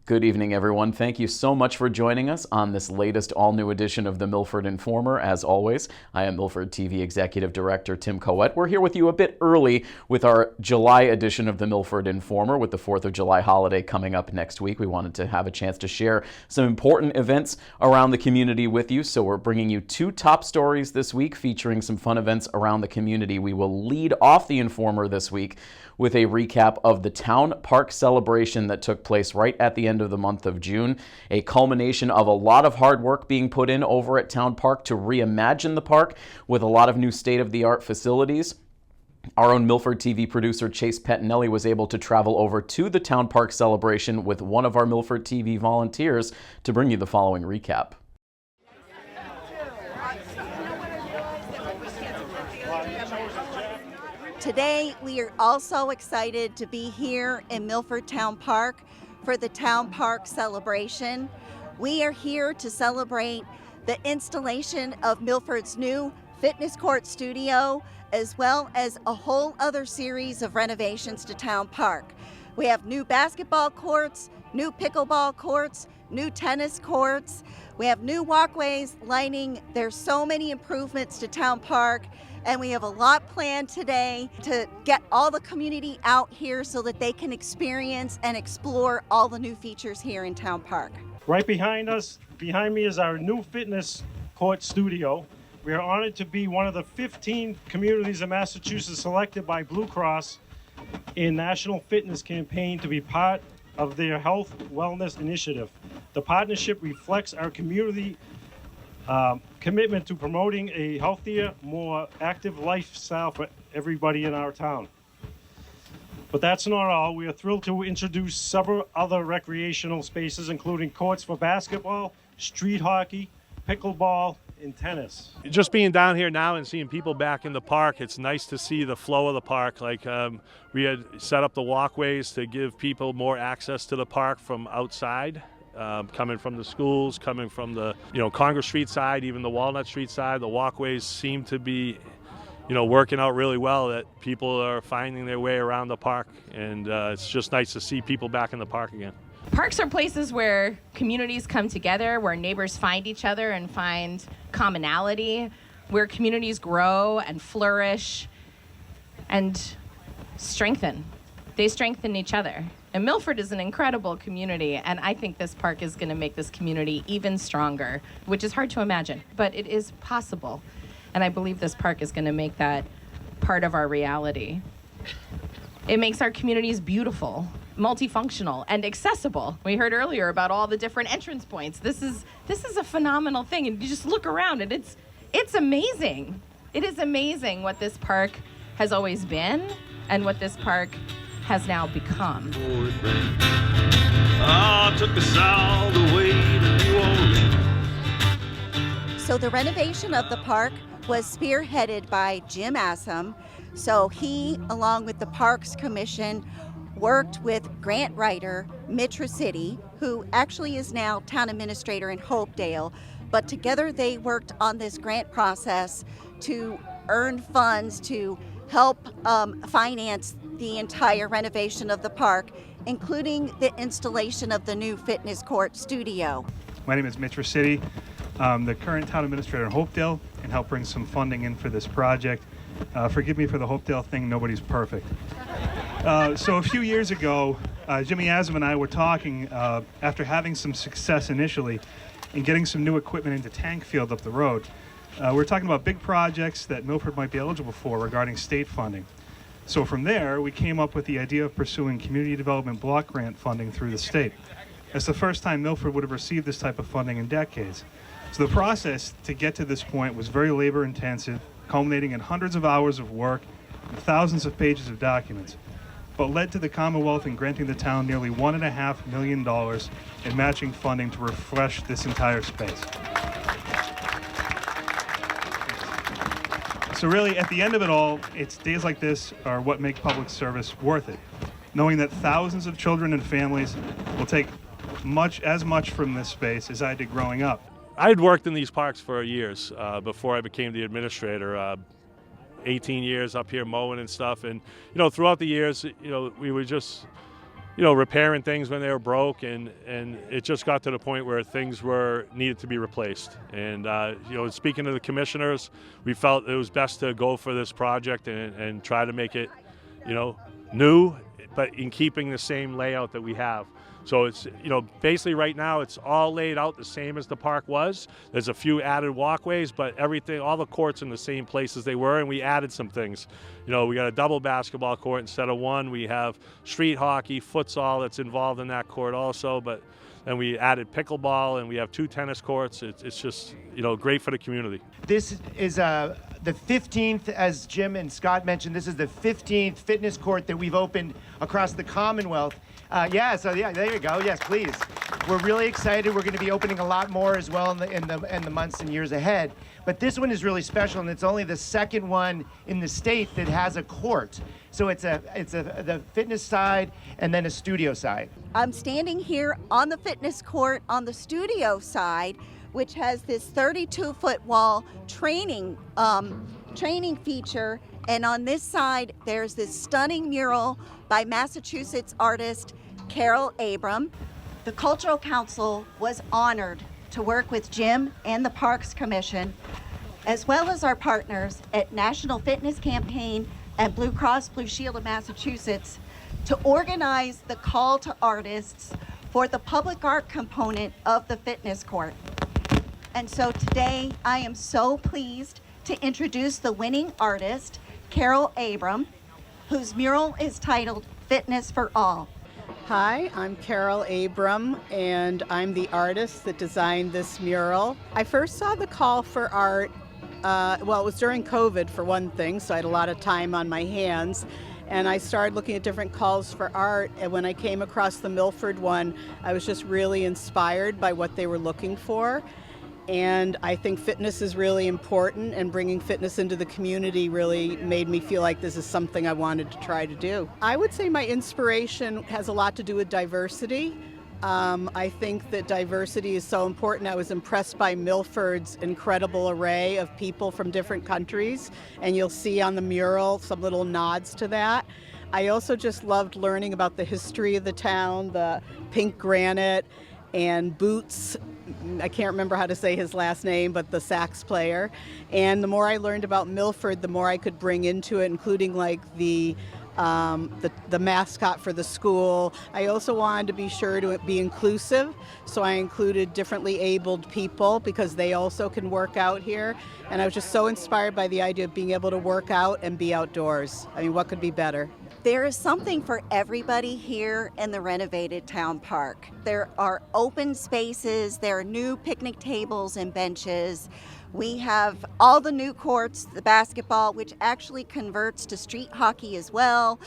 Good evening, everyone. Thank you so much for joining us on this latest all-new edition of the Milford Informer. As always, I am Milford TV Executive Director Tim Coet. We're here with you a bit early with our July edition of the Milford Informer. With the 4th of July holiday coming up next week, we wanted to have a chance to share some important events around the community with you. So we're bringing you two top stories this week featuring some fun events around the community. We will lead off the Informer this week with a recap of the Town Park celebration that took place right at the end of the month of June, a culmination of a lot of hard work being put in over at Town Park to reimagine the park with a lot of new state-of-the-art facilities. Our own Milford TV producer Chase Pettinelli was able to travel over to the Town Park celebration with one of our Milford TV volunteers to bring you the following recap. Today, we are also excited to be here in Milford Town Park for the Town Park celebration. We are here to celebrate the installation of Milford's new fitness court studio, as well as a whole other series of renovations to Town Park. We have new basketball courts, new pickleball courts, new tennis courts. We have new walkways, lighting. There's so many improvements to Town Park. And we have a lot planned today to get all the community out here so that they can experience and explore all the new features here in Town Park. Right behind me is our new fitness court studio. We are honored to be one of the 15 communities in Massachusetts selected by Blue Cross in National Fitness Campaign to be part of their health wellness initiative. The partnership reflects our community commitment to promoting a healthier, more active lifestyle for everybody in our town. But that's not all. We are thrilled to introduce several other recreational spaces, including courts for basketball, street hockey, pickleball, and tennis. Just being down here now and seeing people back in the park, it's nice to see the flow of the park. We had set up the walkways to give people more access to the park from outside. Coming from the schools, coming from the Congress Street side, even the Walnut Street side, the walkways seem to be working out really well, that people are finding their way around the park, and it's just nice to see people back in the park again. Parks are places where communities come together, where neighbors find each other and find commonality, where communities grow and flourish and strengthen. They strengthen each other. And Milford is an incredible community, and I think this park is going to make this community even stronger, which is hard to imagine, but it is possible. And I believe this park is going to make that part of our reality. It makes our communities beautiful, multifunctional, and accessible. We heard earlier about all the different entrance points. This is a phenomenal thing, and you just look around and it's amazing. It is amazing what this park has always been and what this park has now become. Took us all the way to New Orleans. So the renovation of the park was spearheaded by Jim Assam. So he, along with the Parks Commission, worked with grant writer Mitra City, who actually is now town administrator in Hopedale. But together they worked on this grant process to earn funds to help finance the entire renovation of the park, including the installation of the new fitness court studio. My name is Mitra City. I'm the current town administrator in Hopedale and help bring some funding in for this project. Forgive me for the Hopedale thing, nobody's perfect. So a few years ago, Jimmy Asam and I were talking after having some success initially in getting some new equipment into Tank Field up the road. We're talking about big projects that Milford might be eligible for regarding state funding. So from there, we came up with the idea of pursuing community development block grant funding through the state. It's the first time Milford would have received this type of funding in decades. So the process to get to this point was very labor intensive, culminating in hundreds of hours of work and thousands of pages of documents, but led to the Commonwealth in granting the town nearly $1.5 million in matching funding to refresh this entire space. So really, at the end of it all, it's days like this are what make public service worth it. Knowing that thousands of children and families will take as much from this space as I did growing up. I had worked in these parks for years before I became the administrator. 18 years up here mowing and stuff, and throughout the years, we were just repairing things when they were broke, and it just got to the point where things needed to be replaced. And speaking to the commissioners, we felt it was best to go for this project and try to make it, new, but in keeping the same layout that we have. So it's, basically right now it's all laid out the same as the park was. There's a few added walkways, but everything, all the courts in the same places they were, and we added some things. We got a double basketball court instead of one. We have street hockey, futsal that's involved in that court also, but then we added pickleball, and we have 2 tennis courts. It's just, great for the community. This is the 15th, as Jim and Scott mentioned, this is the 15th fitness court that we've opened across the Commonwealth. There you go. Yes, please. We're really excited. We're going to be opening a lot more as well in the months and years ahead. But this one is really special, and it's only the second one in the state that has a court. So it's the fitness side and then a studio side. I'm standing here on the fitness court on the studio side, which has this 32-foot wall training feature. And on this side, there's this stunning mural by Massachusetts artist Carol Abram. The Cultural Council was honored to work with Jim and the Parks Commission, as well as our partners at National Fitness Campaign and Blue Cross Blue Shield of Massachusetts, to organize the call to artists for the public art component of the fitness court. And so today I am so pleased to introduce the winning artist, Carol Abram, whose mural is titled Fitness for All. Hi, I'm Carol Abram, and I'm the artist that designed this mural. I first saw the call for art, it was during COVID for one thing, so I had a lot of time on my hands, and I started looking at different calls for art, and when I came across the Milford one, I was just really inspired by what they were looking for. And I think fitness is really important, and bringing fitness into the community really made me feel like this is something I wanted to try to do. I would say my inspiration has a lot to do with diversity. I think that diversity is so important. I was impressed by Milford's incredible array of people from different countries, and you'll see on the mural some little nods to that. I also just loved learning about the history of the town, the pink granite and Boots. I can't remember how to say his last name, but the sax player. And the more I learned about Milford, the more I could bring into it, including like the mascot for the school. I also wanted to be sure to be inclusive, so I included differently abled people because they also can work out here. And I was just so inspired by the idea of being able to work out and be outdoors. I mean, what could be better? There is something for everybody here in the renovated town park. There are open spaces, there are new picnic tables and benches. We have all the new courts, the basketball, which actually converts to street hockey as well,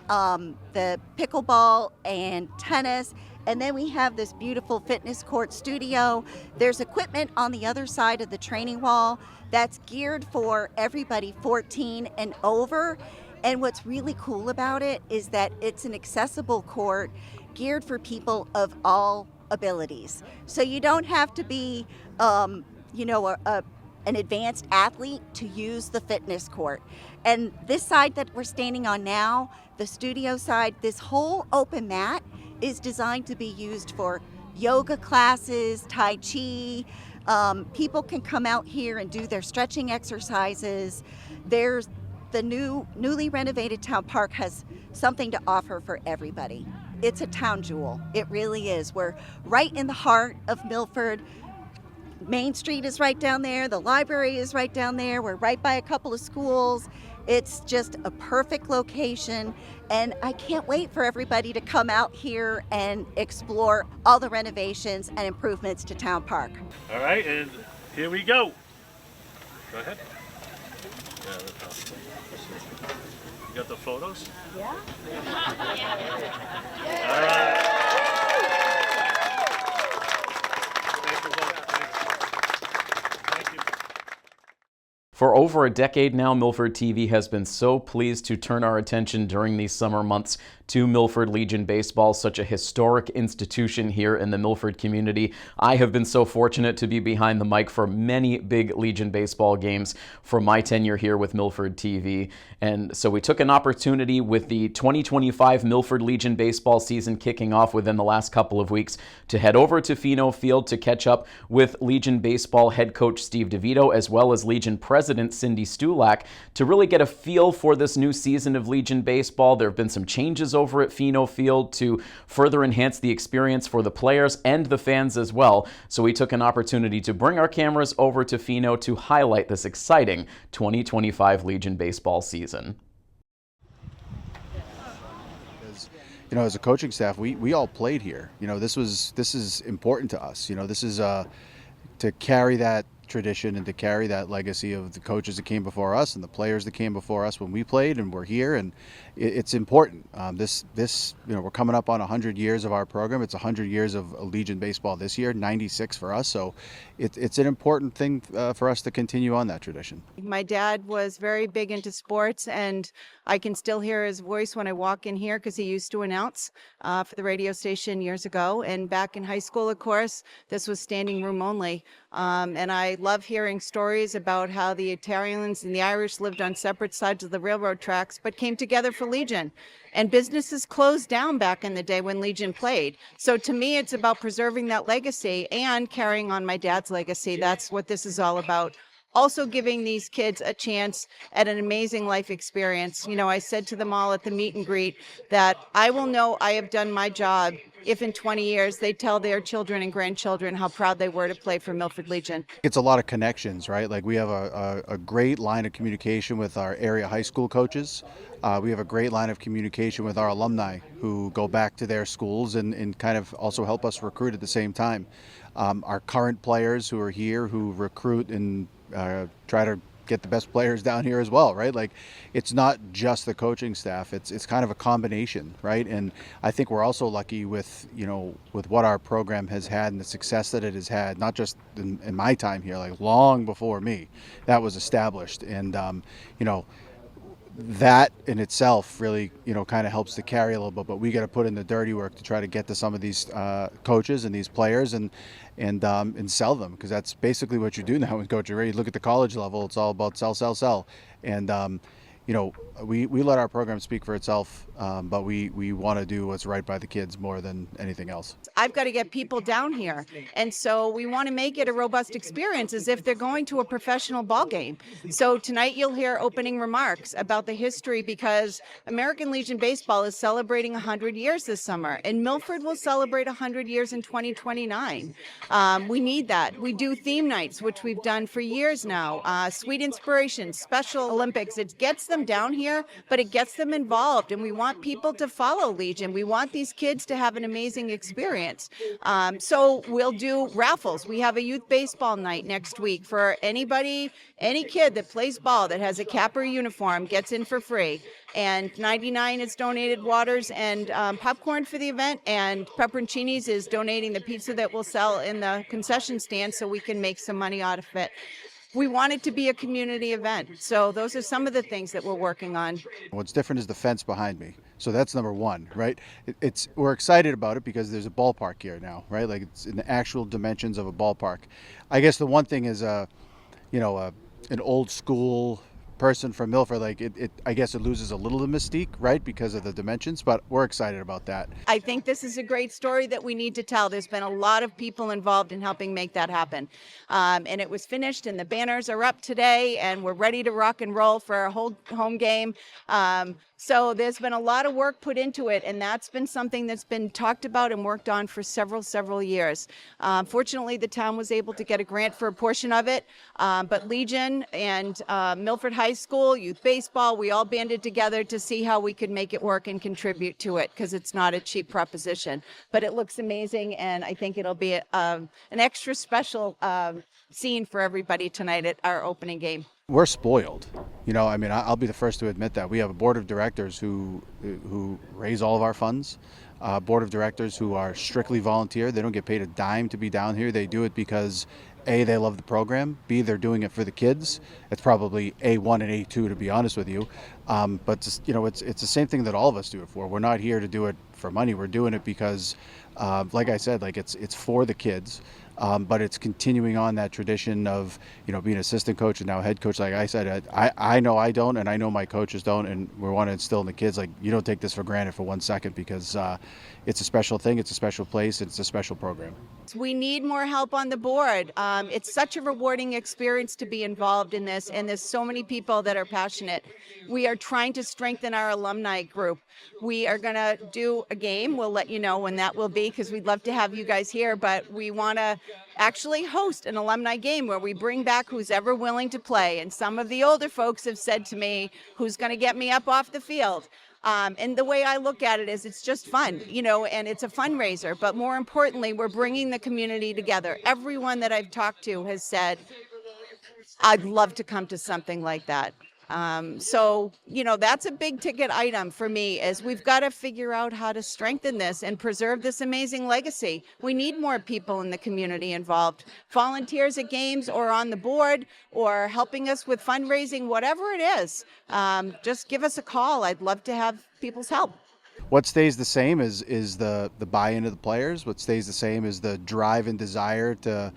the pickleball and tennis. And then we have this beautiful fitness court studio. There's equipment on the other side of the training wall that's geared for everybody 14 and over. And what's really cool about it is that it's an accessible court geared for people of all abilities. So you don't have to be, an advanced athlete to use the fitness court. And this side that we're standing on now, the studio side, this whole open mat is designed to be used for yoga classes, Tai Chi. People can come out here and do their stretching exercises. There's the newly renovated town park has something to offer for everybody. It's a town jewel. It really is. We're right in the heart of Milford. Main Street is right down there. The library is right down there. We're right by a couple of schools. It's just a perfect location, and I can't wait for everybody to come out here and explore all the renovations and improvements to town park. All right, and here we go. Go ahead. You got the photos? Yeah. All right. For over a decade now, Milford TV has been so pleased to turn our attention during these summer months to Milford Legion Baseball, such a historic institution here in the Milford community. I have been so fortunate to be behind the mic for many big Legion Baseball games for my tenure here with Milford TV. And so we took an opportunity with the 2025 Milford Legion Baseball season kicking off within the last couple of weeks to head over to Fino Field to catch up with Legion Baseball head coach Steve DiVitto, as well as Legion President Cindy Stulac, to really get a feel for this new season of Legion Baseball. There have been some changes over at Fino Field to further enhance the experience for the players and the fans as well. So we took an opportunity to bring our cameras over to Fino to highlight this exciting 2025 Legion Baseball season. As a coaching staff, we all played here. This is important to us. This is to carry that tradition and to carry that legacy of the coaches that came before us and the players that came before us when we played and we're here, and it's important. We're coming up on 100 years of our program. It's 100 years of Legion Baseball this year, 96 for us, so it's an important thing for us to continue on that tradition. My dad was very big into sports, and I can still hear his voice when I walk in here because he used to announce for the radio station years ago. And back in high school, of course, this was standing room only. And I love hearing stories about how the Italians and the Irish lived on separate sides of the railroad tracks, but came together for Legion. And businesses closed down back in the day when Legion played. So to me, it's about preserving that legacy and carrying on my dad's legacy. That's what this is all about. Also giving these kids a chance at an amazing life experience. I said to them all at the meet and greet that I will know I have done my job if in 20 years they tell their children and grandchildren how proud they were to play for Milford Legion. It's a lot of connections, right? Like we have a great line of communication with our area high school coaches. We have a great line of communication with our alumni who go back to their schools and kind of also help us recruit at the same time. Our current players who are here who recruit and try to get the best players down here as well, right? Like it's not just the coaching staff, it's kind of a combination, right? And I think we're also lucky with what our program has had and the success that it has had, not just in my time here, like long before me, that was established. And that in itself really kind of helps to carry a little bit, but we got to put in the dirty work to try to get to some of these coaches and these players and sell them, because that's basically what you do now in coaching. You look at the college level, it's all about sell, and we let our program speak for itself, but we want to do what's right by the kids more than anything else. I've got to get people down here, and so we want to make it a robust experience as if they're going to a professional ball game. So tonight you'll hear opening remarks about the history, because American Legion Baseball is celebrating 100 years this summer, and Milford will celebrate 100 years in 2029. We need that. We do theme nights, which we've done for years now. Sweet Inspiration, Special Olympics. It gets them down here, but it gets them involved, and we want people to follow Legion. We want these kids to have an amazing experience. So we'll do raffles. We have a youth baseball night next week for anybody, any kid that plays ball that has a cap or uniform gets in for free. And 99 is donated waters and popcorn for the event, and Pepperoncinis is donating the pizza that we'll sell in the concession stand so we can make some money out of it. We want it to be a community event. So those are some of the things that we're working on. What's different is the fence behind me. So that's number one, right? We're excited about it because there's a ballpark here now, right? Like it's in the actual dimensions of a ballpark. I guess the one thing is, an old school person from Milford, I guess it loses a little of the mystique, right, because of the dimensions, but we're excited about that. I think this is a great story that we need to tell. There's been a lot of people involved in helping make that happen. And it was finished, and the banners are up today, and we're ready to rock and roll for our whole home game. So there's been a lot of work put into it, and that's been something that's been talked about and worked on for several years. Fortunately, the town was able to get a grant for a portion of it, but Legion and Milford High School, youth baseball, we all banded together to see how we could make it work and contribute to it, because it's not a cheap proposition. But it looks amazing, and I think it'll be an extra special scene for everybody tonight at our opening game. We're spoiled. I'll be the first to admit that. We have a board of directors who raise all of our funds, board of directors who are strictly volunteer. They don't get paid a dime to be down here. They do it because A, they love the program. B, they're doing it for the kids. It's probably A1 and A2, to be honest with you. But just, it's the same thing that all of us do it for. We're not here to do it for money. We're doing it because, like I said, like it's for the kids. But it's continuing on that tradition of, being assistant coach and now head coach. Like I said, I know I don't, and I know my coaches don't, and we want to instill in the kids, like, you don't take this for granted for 1 second, because it's a special thing, it's a special place, it's a special program. We need more help on the board. It's such a rewarding experience to be involved in this, and there's so many people that are passionate. We are trying to strengthen our alumni group. We are going to do a game. We'll let you know when that will be, because we'd love to have you guys here, but we want to actually host an alumni game where we bring back who's ever willing to play. And some of the older folks have said to me, who's going to get me up off the field? And the way I look at it is it's just fun, and it's a fundraiser. But more importantly, we're bringing the community together. Everyone that I've talked to has said, I'd love to come to something like that. So, that's a big ticket item for me, is we've got to figure out how to strengthen this and preserve this amazing legacy. We need more people in the community involved, volunteers at games or on the board or helping us with fundraising, whatever it is. Just give us a call. I'd love to have people's help. What stays the same is the buy-in of the players. What stays the same is the drive and desire to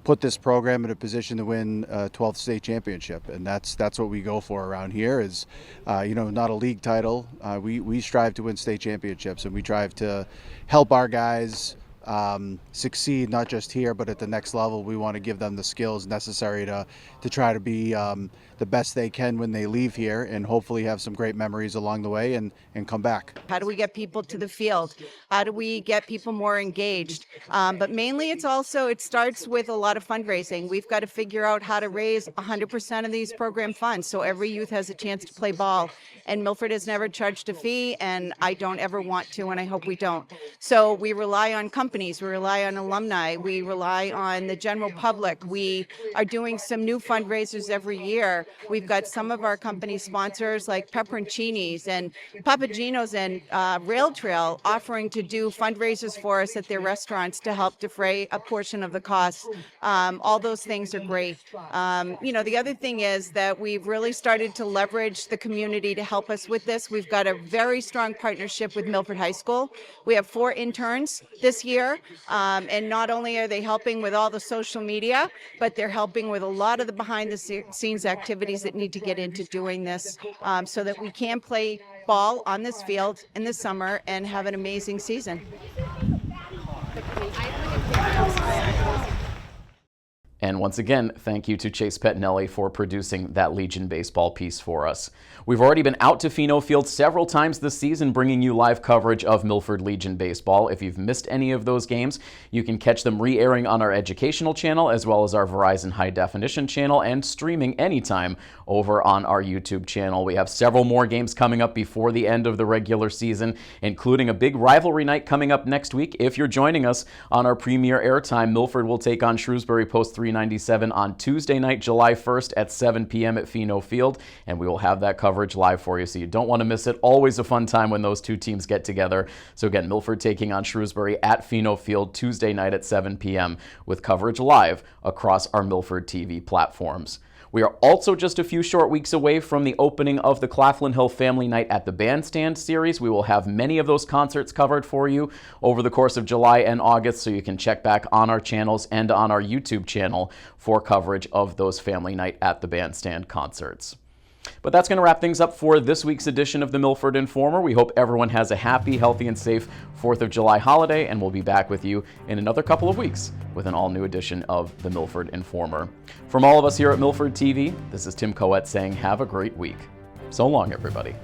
put this program in a position to win a 12th state championship, and that's what we go for around here. Is not a league title. We strive to win state championships, and we strive to help our guys succeed, not just here but at the next level. We want to give them the skills necessary to try to be the best they can when they leave here, and hopefully have some great memories along the way and come back. How do we get people to the field? How do we get people more engaged? But mainly it starts with a lot of fundraising. We've got to figure out how to raise 100% of these program funds so every youth has a chance to play ball. And Milford has never charged a fee, and I don't ever want to, and I hope we don't. So we rely on companies, we rely on alumni, we rely on the general public. We are doing some new fundraisers every year. We've got some of our company sponsors like Pepperoncinis and Papagino's and Rail Trail offering to do fundraisers for us at their restaurants to help defray a portion of the costs. All those things are great. The other thing is that we've really started to leverage the community to help us with this. We've got a very strong partnership with Milford High School. We have 4 interns this year, and not only are they helping with all the social media, but they're helping with a lot of the behind-the-scenes activities that need to get into doing this, so that we can play ball on this field in the summer and have an amazing season. And once again, thank you to Chase Pettinelli for producing that Legion Baseball piece for us. We've already been out to Fino Field several times this season, bringing you live coverage of Milford Legion Baseball. If you've missed any of those games, you can catch them re-airing on our educational channel, as well as our Verizon High Definition channel, and streaming anytime over on our YouTube channel. We have several more games coming up before the end of the regular season, including a big rivalry night coming up next week. If you're joining us on our premiere airtime, Milford will take on Shrewsbury Post 397 on Tuesday night, July 1st at 7 p.m. at Fino Field, and we will have that coverage live for you, so you don't want to miss it. Always a fun time when those two teams get together. So again, Milford taking on Shrewsbury at Fino Field Tuesday night at 7 p.m. with coverage live across our Milford TV platforms. We are also just a few short weeks away from the opening of the Claflin Hill Family Night at the Bandstand series. We will have many of those concerts covered for you over the course of July and August, so you can check back on our channels and on our YouTube channel for coverage of those Family Night at the Bandstand concerts. But that's going to wrap things up for this week's edition of the Milford Informer. We hope everyone has a happy, healthy, and safe 4th of July holiday, and we'll be back with you in another couple of weeks with an all-new edition of the Milford Informer. From all of us here at Milford TV, this is Tim Coet saying have a great week. So long, everybody.